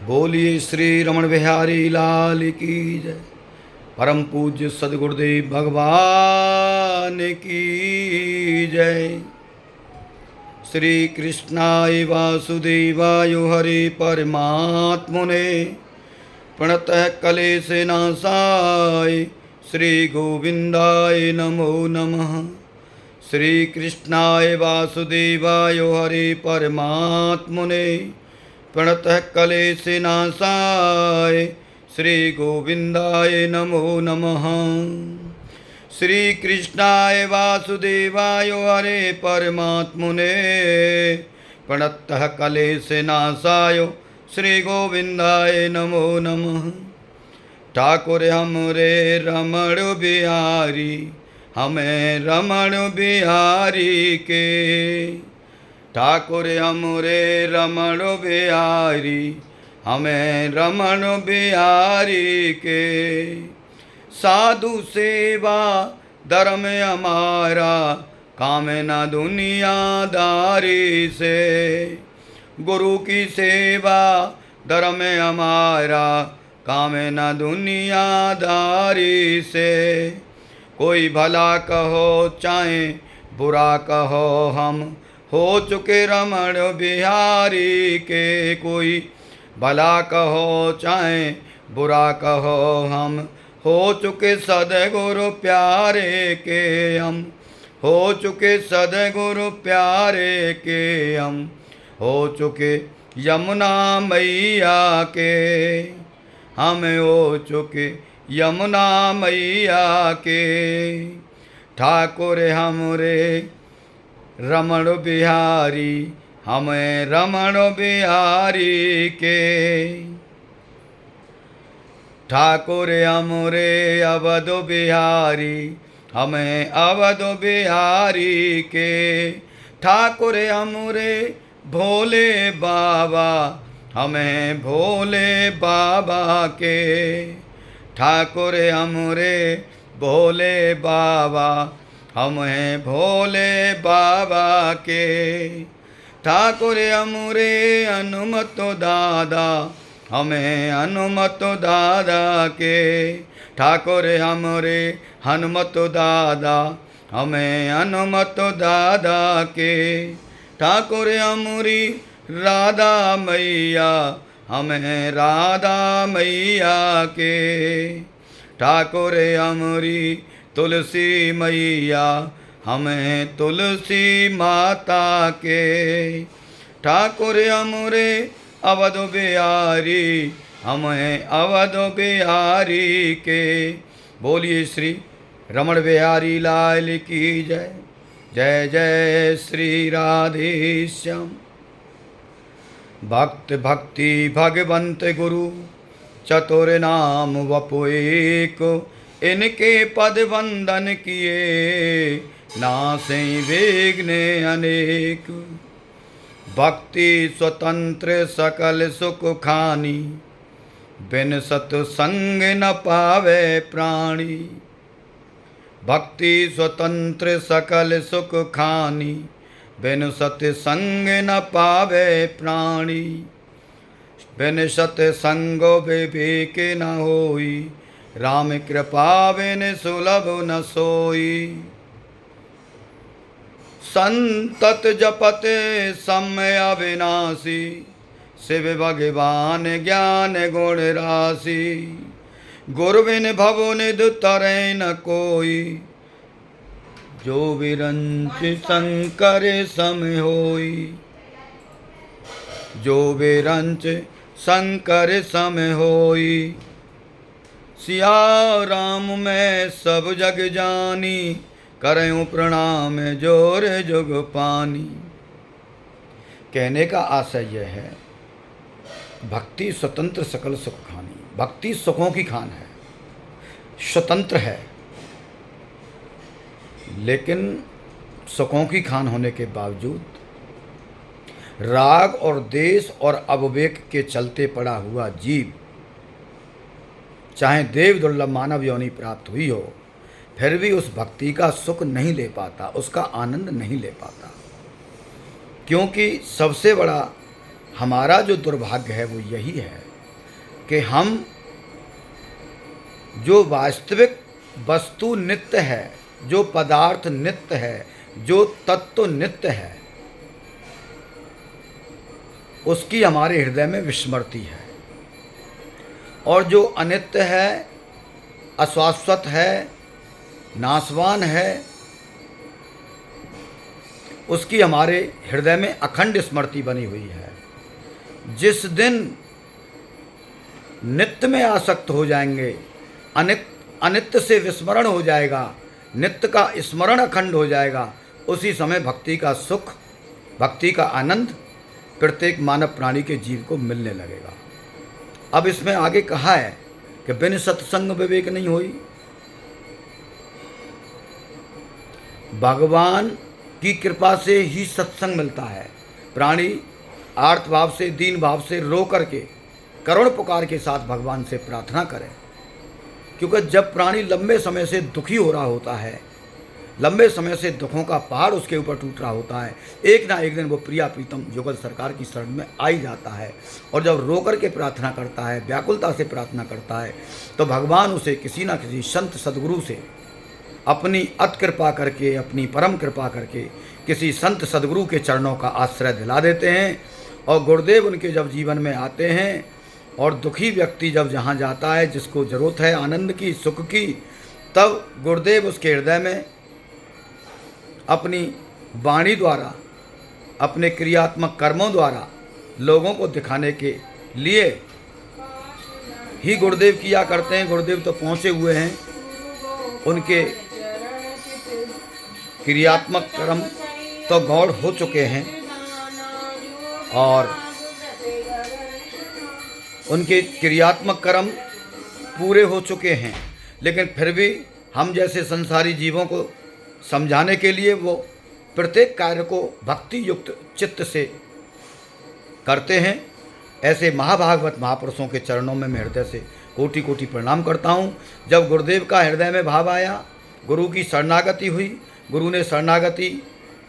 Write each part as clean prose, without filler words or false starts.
बोलिए श्री रमण बिहारी लाल की जय। परम पूज्य सदगुरुदेव भगवान की जय। श्री कृष्णाय वासुदेवाय हरे परमात्मने प्रणतः कलेश नाशाय श्री गोविंदाय नमो नमः। श्री कृष्णाय वासुदेवाय हरे परमात्मने प्रणतः कलेश नाशाय श्री गोविंदाय नमो नमः। श्री कृष्णाय वासुदेवाय हरे परमात्मने प्रणतः कलेश नाशाय श्री गोविंदाय नमो नमः। ठाकुर हमरे रमण बिहारी हमें रमण बिहारी के। ठाकुर हमरे रमण बिहारी हमें रमण बिहारी के। साधु सेवा धर्म हमारा काम न दुनियादारी से। गुरु की सेवा धर्म हमारा काम न दुनियादारी से। कोई भला कहो चाहे बुरा कहो हम हो चुके रमण बिहारी के। कोई भला कहो चाहे बुरा कहो हम हो चुके सदगुरु प्यारे के। हम हो चुके सदगुरु प्यारे के। हम हो चुके यमुना मैया के। हम हो चुके यमुना मैया के। ठाकुर हमरे रमण बिहारी हमें रमण बिहारी के। ठाकुर हमरे अवध बिहारी हमें अवध बिहारी के। ठाकुर हमरे भोले बाबा हमें भोले बाबा के। ठाकुर हमरे भोले बाबा हमें भोले बाबा के। ठाकुर हमरे हनुमत दादा हमें हनुमत दादा के। ठाकुर हमरे हनुमत दादा हमें हनुमत दादा के। ठाकुर हमरी राधा मैया हमें राधा मैया के। ठाकुर हमरी तुलसी मैया हमें तुलसी माता के। ठाकुर हमरे अवध बिहारी हमें अवध बिहारी के। बोलिए श्री रमण बिहारी लाल की जय। जय जय श्री राधे श्याम। भक्त भक्ति भगवंत गुरु चतुर नाम वपु एक। इनके पद वंदन किए नासे विघ्न अनेक। भक्ति स्वतंत्र सकल सुख खानी बिन सत्संग न पावे प्राणी। भक्ति स्वतंत्र सकल सुख खानी बिन सत्संग न पावे प्राणी। बिन सत्संग विवेक न होई राम कृपा बिन सुलभ न सोई। संतत जपत समय अविनाशी शिव भगवान ज्ञान गुण राशि। गुरु बिन भव निध तरै न कोई जो विरंच शंकर सम होई। जो विरंच शंकर सम होई। सिया राम मैं सब जग जानी करूं प्रणाम जोर जुग पानी। कहने का आशय यह है भक्ति स्वतंत्र सकल सुख खानी। भक्ति सुखों की खान है, स्वतंत्र है, लेकिन सुखों की खान होने के बावजूद राग और देश और अविवेक के चलते पड़ा हुआ जीव चाहे देव दुर्लभ मानव योनि प्राप्त हुई हो फिर भी उस भक्ति का सुख नहीं ले पाता, उसका आनंद नहीं ले पाता। क्योंकि सबसे बड़ा हमारा जो दुर्भाग्य है वो यही है कि हम जो वास्तविक वस्तु नित्य है, जो पदार्थ नित्य है, जो तत्व नित्य है, उसकी हमारे हृदय में विस्मृति है। और जो अनित्य है, अशाश्वत है, नाशवान है, उसकी हमारे हृदय में अखंड स्मृति बनी हुई है। जिस दिन नित्य में आसक्त हो जाएंगे, अनित्य से विस्मरण हो जाएगा, नित्य का स्मरण अखंड हो जाएगा, उसी समय भक्ति का सुख, भक्ति का आनंद प्रत्येक मानव प्राणी के जीव को मिलने लगेगा। अब इसमें आगे कहा है कि बिन सत्संग विवेक नहीं होई। भगवान की कृपा से ही सत्संग मिलता है। प्राणी आर्त भाव से, दीन भाव से रो करके, करुण पुकार के साथ भगवान से प्रार्थना करें। क्योंकि जब प्राणी लंबे समय से दुखी हो रहा होता है, लंबे समय से दुखों का पहाड़ उसके ऊपर टूट रहा होता है, एक ना एक दिन वो प्रिया प्रीतम युगल सरकार की शरण में आ ही जाता है। और जब रो कर के प्रार्थना करता है, व्याकुलता से प्रार्थना करता है, तो भगवान उसे किसी न किसी संत सदगुरु से अपनी अत कृपा करके, अपनी परम कृपा करके किसी संत सदगुरु के चरणों का आश्रय दिला देते हैं। और गुरुदेव उनके जब जीवन में आते हैं, और दुखी व्यक्ति जब जहाँ जाता है, जिसको ज़रूरत है आनंद की, सुख की, तब गुरुदेव उसके हृदय में अपनी वाणी द्वारा, अपने क्रियात्मक कर्मों द्वारा लोगों को दिखाने के लिए ही गुरुदेव किया करते हैं। गुरुदेव तो पहुँचे हुए हैं, उनके क्रियात्मक कर्म तो गौड़ हो चुके हैं और उनके क्रियात्मक कर्म पूरे हो चुके हैं, लेकिन फिर भी हम जैसे संसारी जीवों को समझाने के लिए वो प्रत्येक कार्य को भक्ति युक्त चित्त से करते हैं। ऐसे महाभागवत महापुरुषों के चरणों में मैं हृदय से कोटि कोटि प्रणाम करता हूँ। जब गुरुदेव का हृदय में भाव आया, गुरु की शरणागति हुई, गुरु ने शरणागति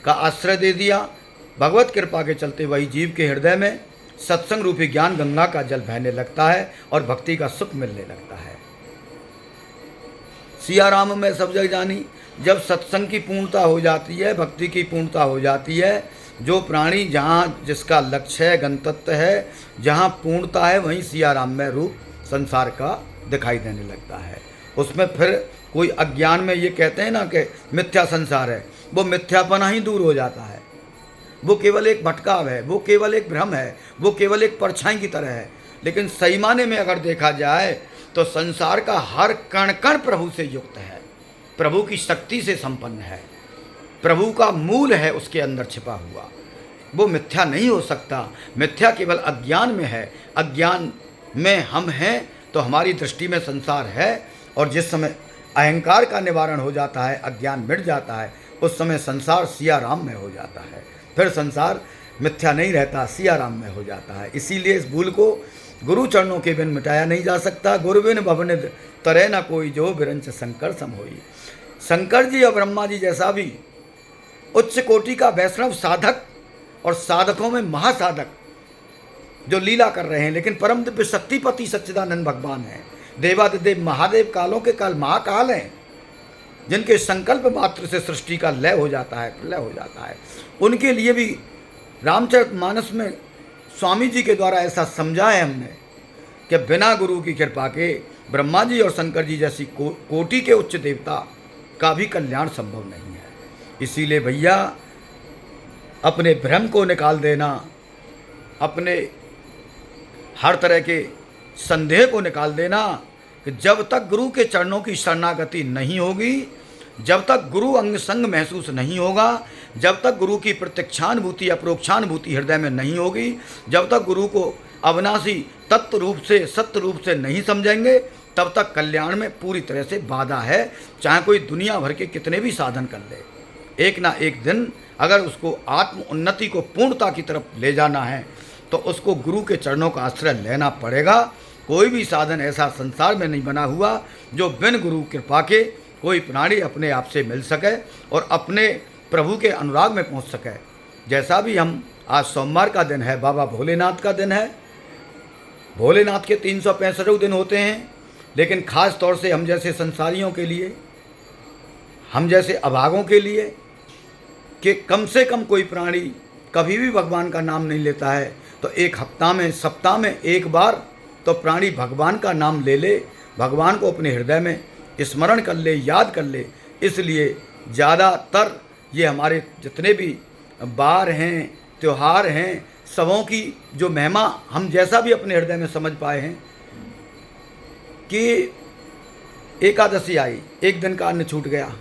का आश्रय दे दिया, भगवत कृपा के चलते वही जीव के हृदय में सत्संग रूपी ज्ञान गंगा का जल बहने लगता है और भक्ति का सुख मिलने लगता है। सिया राम में सब जग जानी। जब सत्संग की पूर्णता हो जाती है, भक्ति की पूर्णता हो जाती है, जो प्राणी जहाँ जिसका लक्ष्य है, गंतव्य है, जहाँ पूर्णता है, वहीं सिया राम में रूप संसार का दिखाई देने लगता है। उसमें फिर कोई अज्ञान में ये कहते हैं ना कि मिथ्या संसार है, वो मिथ्यापना ही दूर हो जाता है। वो केवल एक भटकाव है, वो केवल एक भ्रम है, वो केवल एक परछाई की तरह है। लेकिन सही माने में अगर देखा जाए तो संसार का हर कण कण प्रभु से युक्त है, प्रभु की शक्ति से संपन्न है, प्रभु का मूल है उसके अंदर छिपा हुआ। वो मिथ्या नहीं हो सकता। मिथ्या केवल अज्ञान में है। अज्ञान में हम हैं तो हमारी दृष्टि में संसार है, और जिस समय अहंकार का निवारण हो जाता है, अज्ञान मिट जाता है, उस समय संसार सिया राम में हो जाता है। फिर संसार मिथ्या नहीं रहता, सिया राम में हो जाता है। इसीलिए इस भूल को गुरु चरणों के बिन मिटाया नहीं जा सकता। गुरु बिन भवनिध तरे न कोई, जो बिरंच शंकर सम होई। शंकर जी और ब्रह्मा जी जैसा भी उच्च कोटि का वैष्णव साधक और साधकों में महासाधक जो लीला कर रहे हैं, लेकिन परम दिव्य शक्तिपति सच्चिदानंद भगवान हैं। देवादिदेव महादेव कालों के काल महाकाल हैं, जिनके संकल्प मात्र से सृष्टि का लय हो जाता है, प्रलय हो जाता है। उनके लिए भी रामचरितमानस में स्वामी जी के द्वारा ऐसा समझा है हमने कि बिना गुरु की कृपा के ब्रह्मा जी और शंकर जी जैसी कोटि के उच्च देवता का भी कल्याण संभव नहीं है। इसीलिए भैया अपने भ्रम को निकाल देना, अपने हर तरह के संदेह को निकाल देना कि जब तक गुरु के चरणों की शरणागति नहीं होगी, जब तक गुरु अंग संग महसूस नहीं होगा, जब तक गुरु की प्रत्यक्षानुभूति अपरोक्षानुभूति हृदय में नहीं होगी, जब तक गुरु को अविनाशी तत्व रूप से, सत्य रूप से नहीं समझेंगे, तब तक कल्याण में पूरी तरह से बाधा है। चाहे कोई दुनिया भर के कितने भी साधन कर ले, एक ना एक दिन अगर उसको आत्म उन्नति को पूर्णता की तरफ ले जाना है तो उसको गुरु के चरणों का आश्रय लेना पड़ेगा। कोई भी साधन ऐसा संसार में नहीं बना हुआ जो बिन गुरु कृपा के कोई प्राणी अपने आप से मिल सके और अपने प्रभु के अनुराग में पहुंच सके। जैसा भी हम आज सोमवार का दिन है, बाबा भोलेनाथ का दिन है, भोलेनाथ के 365 दिन होते हैं, लेकिन खास तौर से हम जैसे संसारियों के लिए, हम जैसे अभागों के लिए, कि कम से कम कोई प्राणी कभी भी भगवान का नाम नहीं लेता है, तो एक हफ्ता में, सप्ताह में एक बार तो प्राणी भगवान का नाम ले ले, भगवान को अपने हृदय में स्मरण कर ले, याद कर ले। इसलिए ज़्यादातर ये हमारे जितने भी बार हैं, त्यौहार हैं, सबों की जो महिमा हम जैसा भी अपने हृदय में समझ पाए हैं कि एकादशी आई, एक दिन का अन्न छूट गया,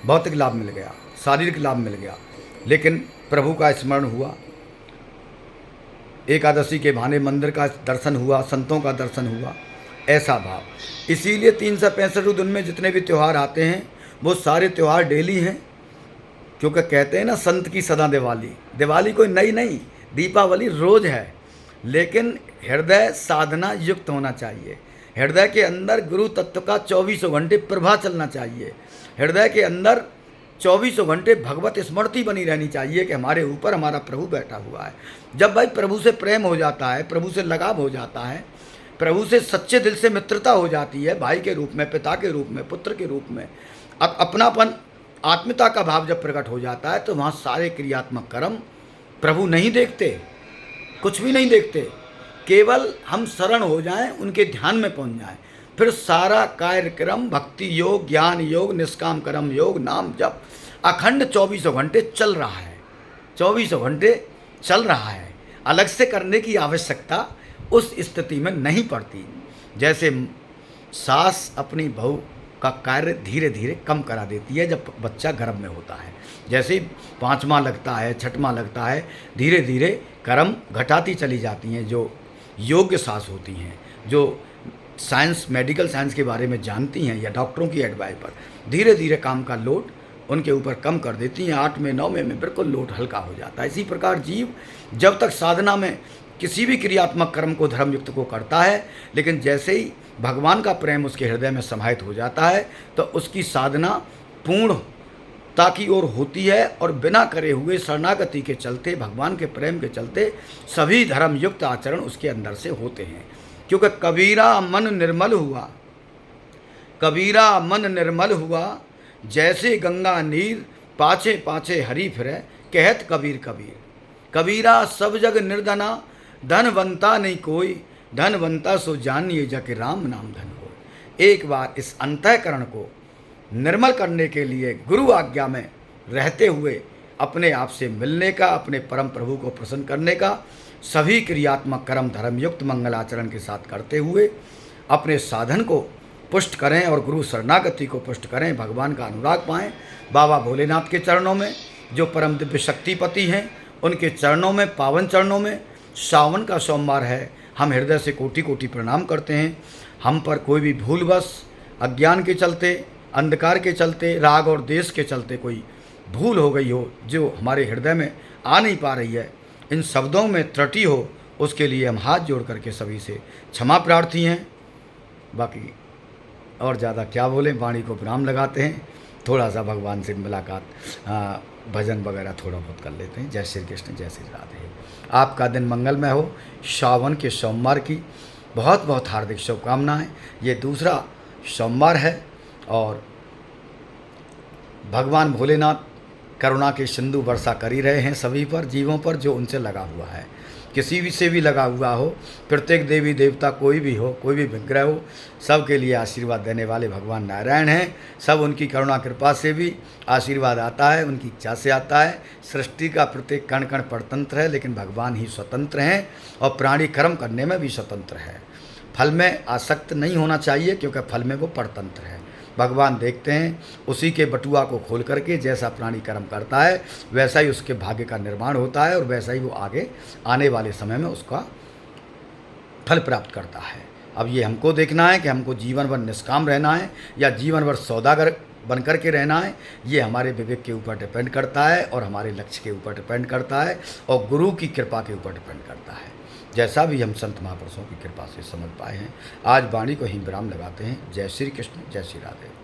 भौतिक लाभ मिल गया, शारीरिक लाभ मिल गया, लेकिन प्रभु का स्मरण हुआ, एकादशी के बहाने मंदिर का दर्शन हुआ, संतों का दर्शन हुआ, ऐसा भाव। इसीलिए 365 दिन में जितने भी त्यौहार आते हैं वो सारे त्यौहार डेली हैं, क्योंकि कहते हैं ना संत की सदा दिवाली। दिवाली कोई नई नहीं, दीपावली रोज़ है, लेकिन हृदय साधना युक्त होना चाहिए। हृदय के अंदर गुरु तत्व का 24 घंटे प्रभा चलना चाहिए। हृदय के अंदर 24 घंटे भगवत स्मृति बनी रहनी चाहिए कि हमारे ऊपर हमारा प्रभु बैठा हुआ है। जब भाई प्रभु से प्रेम हो जाता है, प्रभु से लगाव हो जाता है, प्रभु से सच्चे दिल से मित्रता हो जाती है, भाई के रूप में, पिता के रूप में, पुत्र के रूप में, अब अपनापन, आत्मीयता का भाव जब प्रकट हो जाता है, तो वहाँ सारे क्रियात्मक कर्म प्रभु नहीं देखते, कुछ भी नहीं देखते। केवल हम शरण हो जाएं, उनके ध्यान में पहुंच जाएं, फिर सारा कार्यक्रम भक्ति योग, ज्ञान योग, निष्काम कर्म योग, नाम जप अखंड 24 घंटे चल रहा है, 24 घंटे चल रहा है। अलग से करने की आवश्यकता उस स्थिति में नहीं पड़ती। जैसे सास अपनी बहू का कार्य धीरे धीरे कम करा देती है जब बच्चा गर्भ में होता है, जैसे ही 5वां लगता है, 6वां लगता है, धीरे धीरे कर्म घटाती चली जाती हैं। जो योग्य सास होती हैं, जो साइंस, मेडिकल साइंस के बारे में जानती हैं, या डॉक्टरों की एडवाइस पर धीरे धीरे काम का लोड उनके ऊपर कम कर देती हैं। 8वें 9वें में बिल्कुल लोड हल्का हो जाता है। इसी प्रकार जीव जब तक साधना में किसी भी क्रियात्मक कर्म को धर्मयुक्त को करता है, लेकिन जैसे ही भगवान का प्रेम उसके हृदय में समाहित हो जाता है, तो उसकी साधना पूर्णता की ओर होती है, और बिना करे हुए शरणागति के चलते, भगवान के प्रेम के चलते सभी धर्मयुक्त आचरण उसके अंदर से होते हैं। क्योंकि कबीरा मन निर्मल हुआ, कबीरा मन निर्मल हुआ, जैसे गंगा नीर पाछे पाछे हरी फिरे, कहत कबीर कबीर। कबीरा सब जग निर्धना, धनवंता नहीं कोई, धनवंता सो जानिए जग राम नाम धन हो। एक बार इस अंतःकरण को निर्मल करने के लिए गुरु आज्ञा में रहते हुए अपने आप से मिलने का, अपने परम प्रभु को प्रसन्न करने का, सभी क्रियात्मक कर्म धर्मयुक्त मंगलाचरण के साथ करते हुए अपने साधन को पुष्ट करें और गुरु शरणागति को पुष्ट करें, भगवान का अनुराग पाएं। बाबा भोलेनाथ के चरणों में, जो परम दिव्य शक्तिपति हैं, उनके चरणों में, पावन चरणों में, सावन का सोमवार है, हम हृदय से कोटि कोटि प्रणाम करते हैं। हम पर कोई भी भूलवश, अज्ञान के चलते, अंधकार के चलते, राग और देश के चलते कोई भूल हो गई हो जो हमारे हृदय में आ नहीं पा रही है, इन शब्दों में त्रुटि हो, उसके लिए हम हाथ जोड़ करके सभी से क्षमा प्रार्थी हैं। बाकी और ज़्यादा क्या बोलें, वाणी को विराम लगाते हैं, थोड़ा सा भगवान से मुलाकात, भजन वगैरह थोड़ा बहुत कर लेते हैं। जय श्री कृष्ण, जय श्री राधे। आपका दिन मंगलमय हो। सावन के सोमवार की बहुत बहुत हार्दिक शुभकामनाएं। ये दूसरा सोमवार है और भगवान भोलेनाथ करुणा के सिंधु वर्षा कर ही रहे हैं सभी पर, जीवों पर जो उनसे लगा हुआ है, किसी भी से भी लगा हुआ हो, प्रत्येक देवी देवता कोई भी हो, कोई भी विग्रह हो, सब के लिए आशीर्वाद देने वाले भगवान नारायण हैं। सब उनकी करुणा कृपा से भी आशीर्वाद आता है, उनकी इच्छा से आता है। सृष्टि का प्रत्येक कण कण परतंत्र है, लेकिन भगवान ही स्वतंत्र हैं और प्राणी कर्म करने में भी स्वतंत्र है। फल में आसक्त नहीं होना चाहिए, क्योंकि फल में वो परतंत्र है। भगवान देखते हैं उसी के बटुआ को खोल करके, जैसा प्राणी कर्म करता है वैसा ही उसके भाग्य का निर्माण होता है और वैसा ही वो आगे आने वाले समय में उसका फल प्राप्त करता है। अब ये हमको देखना है कि हमको जीवन भर निष्काम रहना है या जीवन भर सौदागर बन कर के रहना है। ये हमारे विवेक के ऊपर डिपेंड करता है और हमारे लक्ष्य के ऊपर डिपेंड करता है और गुरु की कृपा के ऊपर डिपेंड करता है, जैसा भी हम संत महापुरुषों की कृपा से समझ पाए हैं। आज वाणी को ही विराम लगाते हैं। जय श्री कृष्ण, जय श्री राधे।